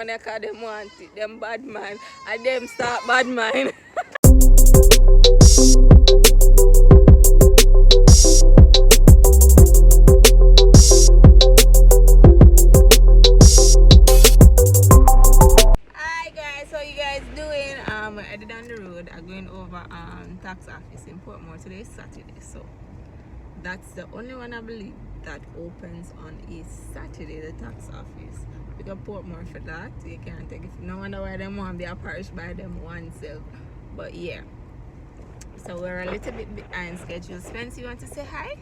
When I call them want it, them bad mind, and them start bad mind. Hi guys, how you guys doing? We're headed down the road. I'm going over tax office in Portmore. Today is Saturday, so that's the only one I believe that opens on a Saturday, the tax office. We got Portmore for that. You can't take it. No wonder why them want to be a parish by them oneself. But yeah. So we're a little bit behind schedule. Spence, you want to say hi?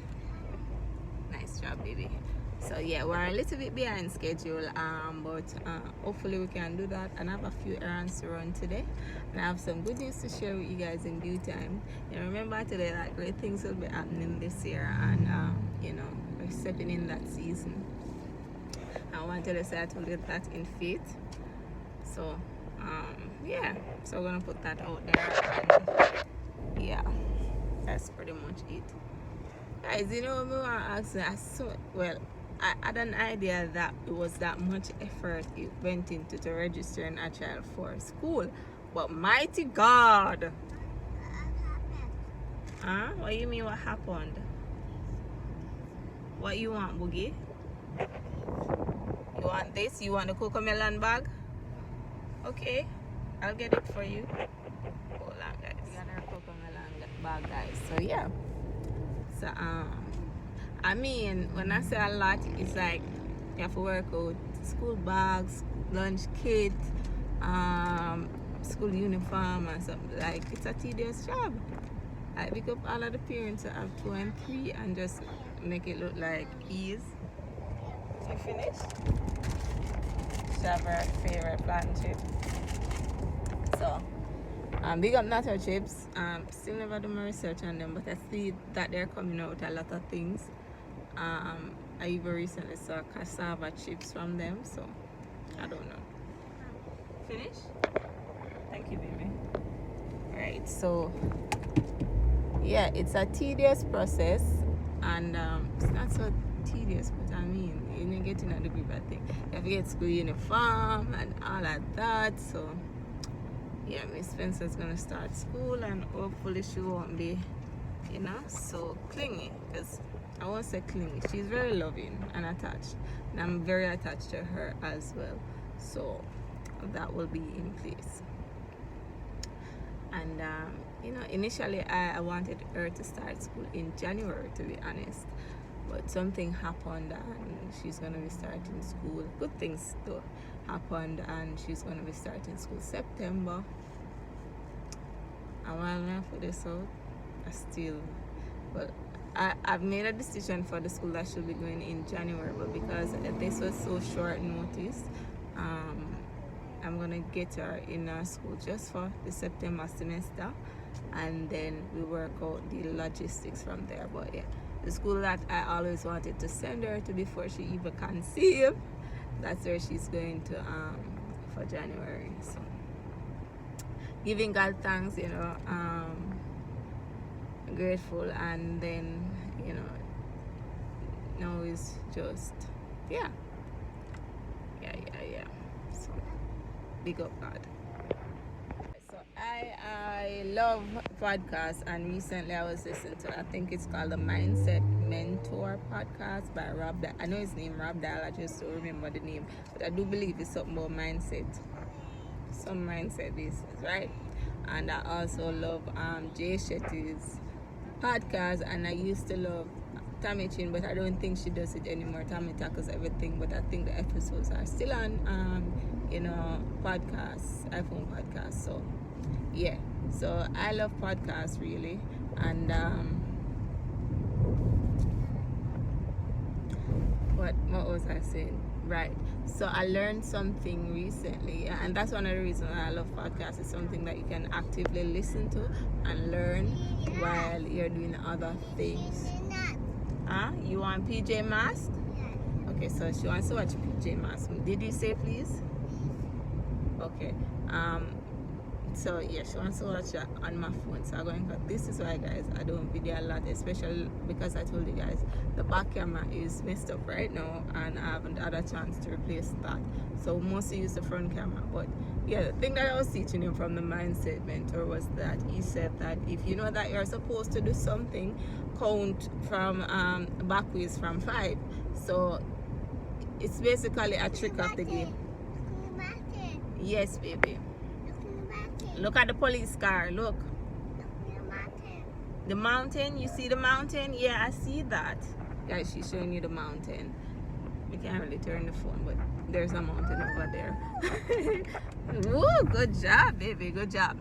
Nice job, baby. So yeah, we're a little bit behind schedule, but hopefully we can do that. And I have a few errands to run today, and I have some good news to share with you guys in due time. You know, remember today that great things will be happening this year, and you know, we're stepping in that season. I wanted to say I told you that in faith. So yeah, so we're gonna put that out there, and yeah, that's pretty much it. Guys, you know, me want to ask I had an idea that it was that much effort it went into to registering a child for school. But mighty God! Huh? What do you mean what happened? What you want, Boogie? You want this? You want the cocomelon bag? Okay, I'll get it for you. Hold on, guys. We got our cocomelon bag, guys. So yeah. So I mean, when I say a lot, it's like you have to work out school bags, lunch kit, school uniform and something. Like, it's a tedious job. I pick up all of the parents who have 2 and 3 and just make it look like ease. You finished? She have her favorite plant chip. So big up nacho chips. Still never do my research on them, but I see that they're coming out with a lot of things. I even recently saw cassava chips from them, so I don't know. Finish? Thank you, baby. Alright, so yeah, it's a tedious process, and it's not so tedious, but I mean, you're getting a degree bad thing. You have to get school uniform and all of that, so yeah, Miss Spencer's gonna start school, and hopefully she won't be, you know, so clingy, because I won't say clingy. She's very loving and attached, and I'm very attached to her as well. So that will be in place. And you know, initially I wanted her to start school in January, to be honest, but something happened and she's gonna be starting school. Good things though happened, and she's gonna be starting school September. And while I put this out, I still, well, I've made a decision for the school that she'll be going in January, but because this was so short notice, I'm gonna get her in our school just for the September semester, and then we work out the logistics from there. But yeah, the school that I always wanted to send her to before she even conceived, that's where she's going to for January. So giving God thanks, you know, grateful, and then, you know, now it's just yeah. So big up God. So I love podcasts, and recently I was listening to, I think it's called the Mindset Mentor podcast by Rob. I know his name Rob Dahl, I just don't remember the name, but I do believe it's something about mindset, some mindset business, right? And I also love Jay Shetty's podcast, and I used to love Tammy Chin, but I don't think she does it anymore. Tammy tackles everything, but I think the episodes are still on you know, podcasts, iPhone podcasts. So yeah, so I love podcasts really. And what was I saying? Right, so I learned something recently, and that's one of the reasons I love podcasts. It's something that you can actively listen to and learn while you're doing other things. Huh? You want PJ Mask? Okay, so she wants to watch PJ Mask. Did you say please? Okay. So yeah, she wants to watch that on my phone. So I'm going to, this is why guys I don't video a lot, especially because I told you guys the back camera is messed up right now and I haven't had a chance to replace that. So mostly use the front camera. But yeah, the thing that I was teaching him from the mindset mentor was that he said that if you know that you're supposed to do something, count from backwards from 5. So it's basically a trick of the game. Yes, baby. Look at the police car. Look. The mountain. You see the mountain? Yeah, I see that. Guys, she's showing you the mountain. We can't really turn the phone, but there's a mountain over there. Woo, good job, baby. Good job.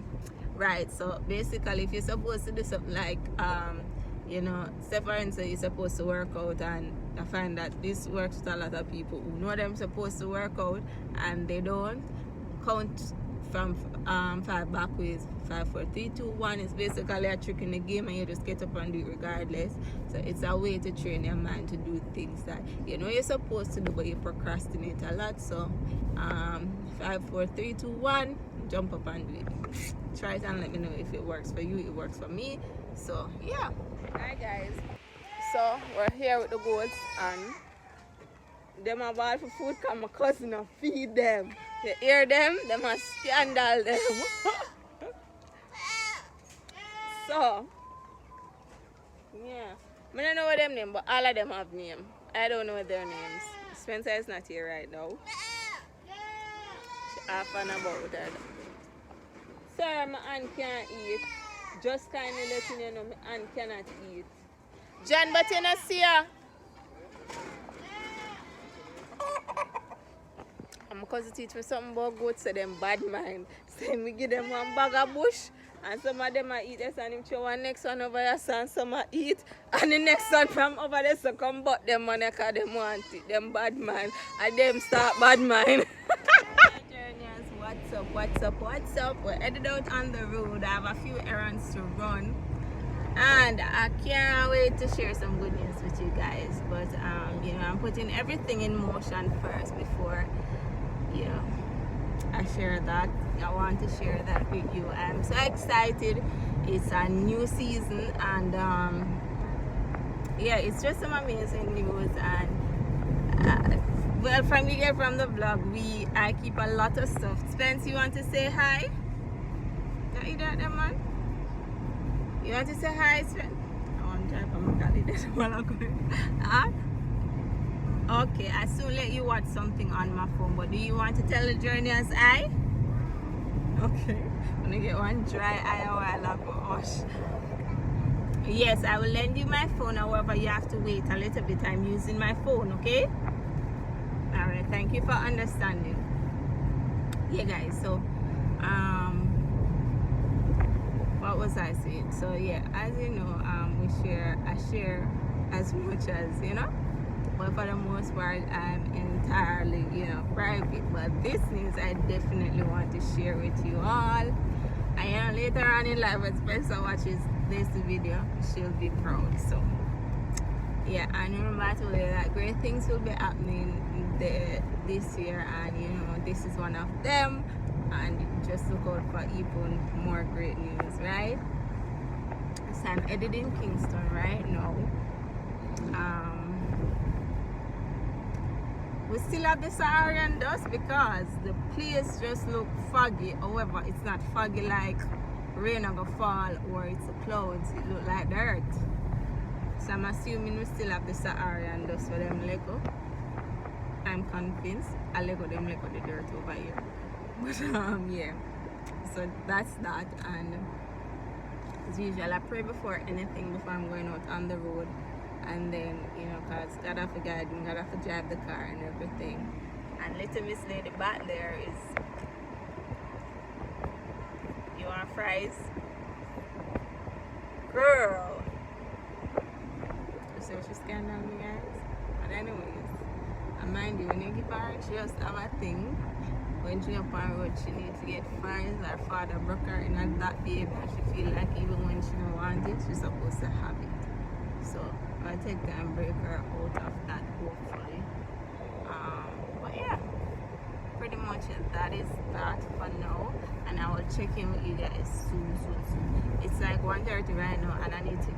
Right. So basically, if you're supposed to do something like, you know, say for instance, you're supposed to work out, and I find that this works with a lot of people who know them supposed to work out and they don't. Count from 5 backwards. 5, 4, 3, 2, 1 is basically a trick in the game, and you just get up and do it regardless. So it's a way to train your mind to do things that you know you're supposed to do, but you procrastinate a lot. So 5, 4, 3, 2, 1, jump up and do it. Try it and let me know if it works for you. It works for me. So yeah. Alright guys, so we're here with the goats and them are ball for food because my cousin will feed them. You hear them? Them are scandal them. So, yeah. I don't know what them name, but all of them have name. I don't know their names. Spencer is not here right now. She half and about that. Sir, my aunt can't eat. Just kindly letting you know my aunt cannot eat. John, but you not see her. I'm going to teach me something about goats, so them bad mind. So we give them one bag of bush, and some of them eat this, and him throw one next one over here, so and some eat, and the next one from over there, so come but them money because them want it, them bad mind, and them start bad mind. What's up, what's up, what's up? We're headed out on the road. I have a few errands to run, and I can't wait to share some good news with you guys. But you know, I'm putting everything in motion first before I share that. I want to share that with you. I'm so excited. It's a new season, and yeah, it's just some amazing news. And well, from you get from the vlog, I keep a lot of stuff. Spence, you want to say hi? Can you do that, man? You want to say hi, Spence? I want to try to look at it while I'm going. Huh? Okay, I soon let you watch something on my phone, but do you want to tell the journeyers I? Okay, I'm gonna get one dry eye a while ago. Yes, I will lend you my phone, however you have to wait a little bit. I'm using my phone, okay? Alright, thank you for understanding. Yeah guys, so what was I saying? So yeah, as you know, I share as much as you know. But for the most part, I'm entirely, private. But this news I definitely want to share with you all. And later on in life, when Spencer watches this video, she'll be proud. So, yeah, and remember I told you that great things will be happening this year. And, this is one of them. And just look out for even more great news, right? So I'm editing Kingston right now. We still have the Saharan dust because the place just look foggy. However, it's not foggy like rain or fall or it's a clouds. It look like dirt. So I'm assuming we still have the Saharan dust for them Lego. I'm convinced I Lego them Lego the dirt over here. But yeah. So that's that, and as usual I pray before anything before I'm going out on the road. And then, because God have to guide me, God have to drive the car and everything. And little Miss Lady back there is, you want fries? Girl! You see what she's scanning on me, guys? But anyways, and mind you, when you give her, she just have a thing. When she up on road, she needs to get fries. Her father broke her in that behavior. She feel like even when she don't want it, she's supposed to have it. So I take the breaker out of that, hopefully. But yeah, pretty much that is that for now. and I will check in with you guys soon. It's like 1:30 right now, and I need to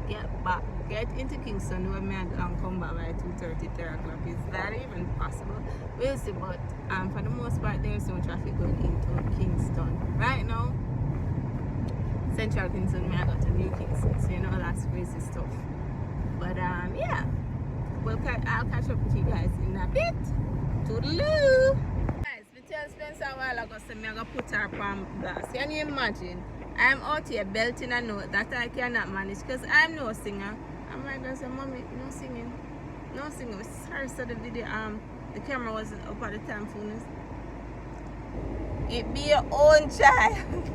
get into Kingston where me and come back by 2:30, 3 o'clock. Is that even possible? We'll see, but for the most part there's no traffic going into Kingston right now. Central Kingston, I got to New Kingston, so you know that's crazy stuff. But yeah, I'll catch up with you guys in a bit. Toodaloo! Guys, we tell Spencer a while ago, so I'm going to put her palm blast. Can you imagine? I'm out here belting a note that I cannot manage because I'm no singer. I'm like, I said, Mommy, no singing. No singing. Sorry, so the video, the camera wasn't up at the time, fullness. It be your own child.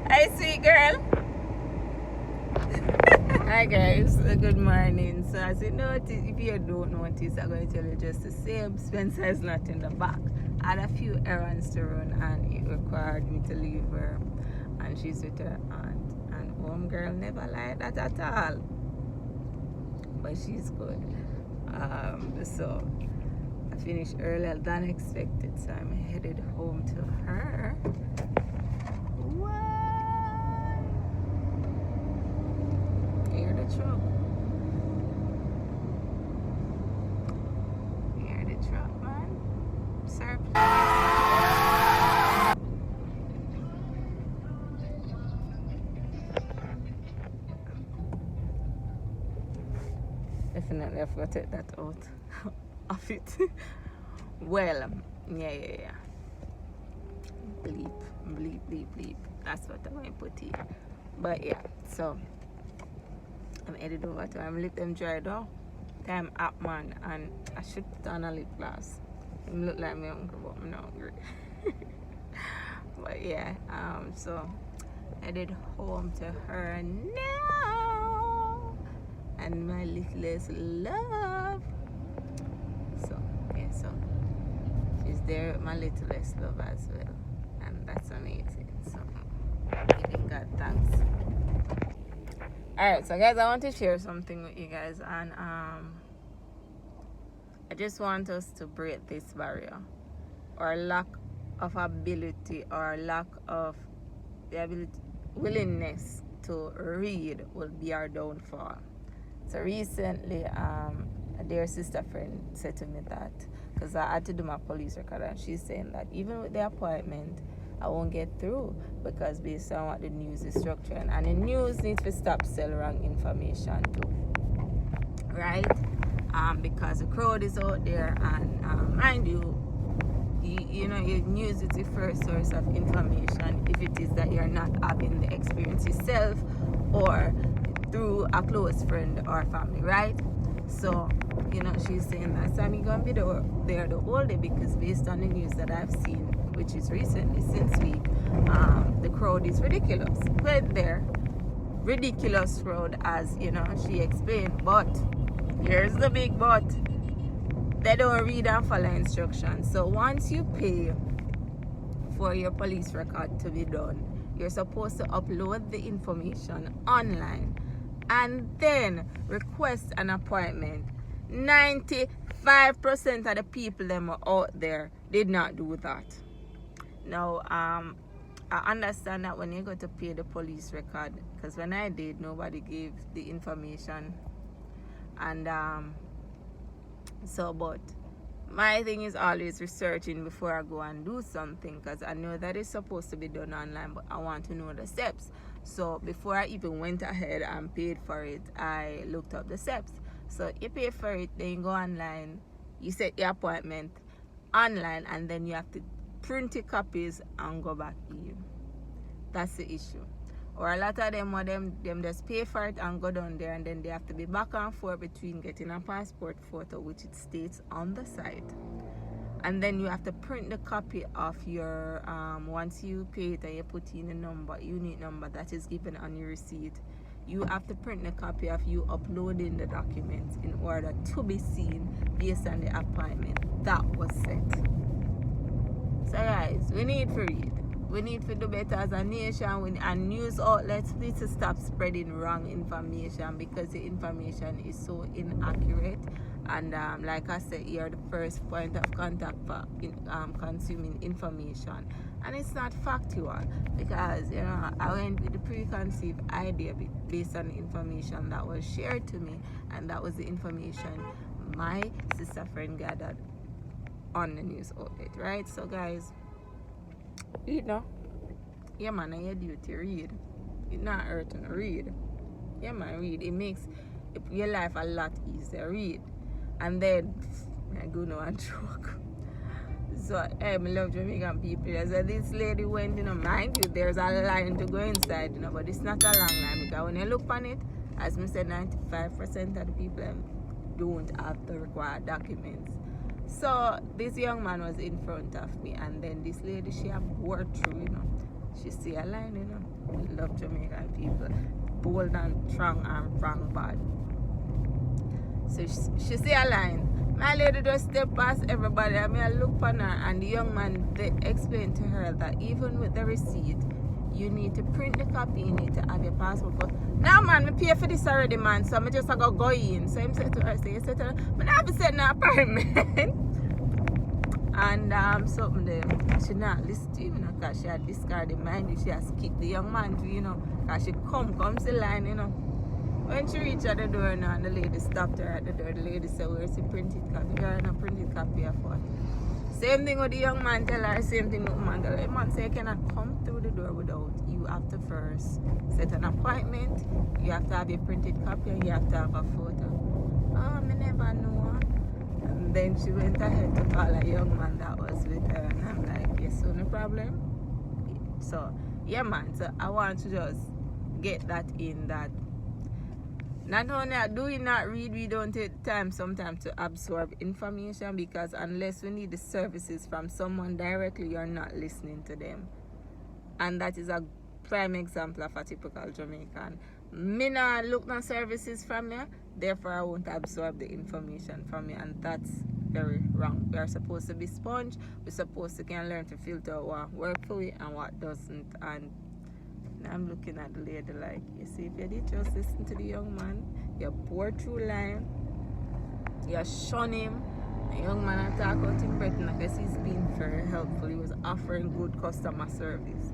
Hi, sweet girl. Hi guys, good morning. So as you notice, if you don't notice, I'm going to tell you just the same. Spencer is not in the back. I had a few errands to run and it required me to leave her, and she's with her aunt, and home girl never like that at all, but she's good. So I finished earlier than expected, so I'm headed home to her. Hear the truck. Hear the truck, man. Sir, definitely I forgot to take that out of it. Well, yeah. Bleep. That's what I'm going to put here. But yeah, so I'm headed over to I'm lip them dry though. Time up, man, and I should put on a lip gloss. It look like me hungry, but I'm not hungry. But yeah, so headed home to her now, and my littlest love. So yeah, so she's there with my littlest love as well, and that's amazing. So giving God thanks. Alright, so guys, I want to share something with you guys, and I just want us to break this barrier, or lack of ability, or lack of the ability, willingness to read will be our downfall. So recently, a dear sister friend said to me that, because I had to do my police record, and she's saying that even with the appointment, I won't get through because based on what the news is structuring, and the news needs to stop selling wrong information too, right? Because the crowd is out there, and mind you, you know, your news is the first source of information if it is that you're not having the experience yourself or through a close friend or family, right? So, you know, she's saying that, so I'm gonna be there the whole day, because based on the news that I've seen, which is recently, since week, the crowd is ridiculous. But there, ridiculous crowd, as you know, she explained. But here's the big but: they don't read and follow instructions. So once you pay for your police record to be done, you're supposed to upload the information online and then request an appointment. 95% of the people that are out there did not do that. Now, I understand that when you go to pay the police record, because when I did, nobody gave the information, and so, but my thing is always researching before I go and do something, because I know that it's supposed to be done online, but I want to know the steps. So before I even went ahead and paid for it, I looked up the steps. So you pay for it, then you go online, you set your appointment online, and then you have to print your copies and go back in. That's the issue. Or a lot of them just pay for it and go down there, and then they have to be back and forth between getting a passport photo, which it states on the site, and then you have to print the copy of your once you pay it and you put in a number, unique number that is given on your receipt. You have to print a copy of you uploading the documents in order to be seen based on the appointment that was set. So guys, we need to read. We need to do better as a nation, and news outlets need to stop spreading wrong information, because the information is so inaccurate. And like I said, you're the first point of contact for consuming information. And it's not factual, because you know I went with the preconceived idea based on the information that was shared to me, and that was the information my sister friend gathered on the news outlet, right? So guys, you know, yeah man, I your duty, read. It's not hurting, read. Yeah man, read. It makes your life a lot easier, read. And then I go no and joke. So I love Jamaican people. So this lady went, you know, mind you, there's a line to go inside, you know, but it's not a long line, because when you look on it, as I said, 95% of the people don't have the required documents. So this young man was in front of me, and then this lady, she have worked through, you know. She see a line, you know. We love Jamaican people. Bold and strong and frank bad. So she see a line. My lady just step past everybody. I mean, I look on her, and the young man, they explained to her that even with the receipt, you need to print the copy, you need to have your passport. But now, man, I pay for this already, man, so I just go in. So I said to her, he said to her, I have to set an apartment. And something there, she not listen to him, you know, because she had discarded mind. She has skipped the young man to, you know, because she comes the line, you know. When she reached at the door now, and the lady stopped her at the door, the lady said, where's the printed copy? There are no printed copy of what? Same thing with the young man tell her, same thing with the man tell her. The man say, you cannot come through the door without, you have to first set an appointment, you have to have your printed copy, and you have to have a photo. Oh, me never know. And then she went ahead to call a young man that was with her, and I'm like, yes, so no problem. So, yeah man, so I want to just get that in, that not only do we not read, we don't take time sometimes to absorb information, because unless we need the services from someone directly, you're not listening to them. And that is a prime example of a typical Jamaican. Me not look no services from you, therefore I won't absorb the information from you, and that's very wrong. We are supposed to be sponge. We're supposed to can learn to filter what works for you and what doesn't. And I'm looking at the lady like, you see, if you did just listen to the young man, you bore through line, you shun him. The young man talk about him breathing, I guess he's being very helpful. He was offering good customer service.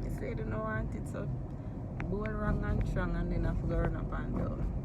This lady don't want it, so bold, wrong and strong, and then have to go run up and down.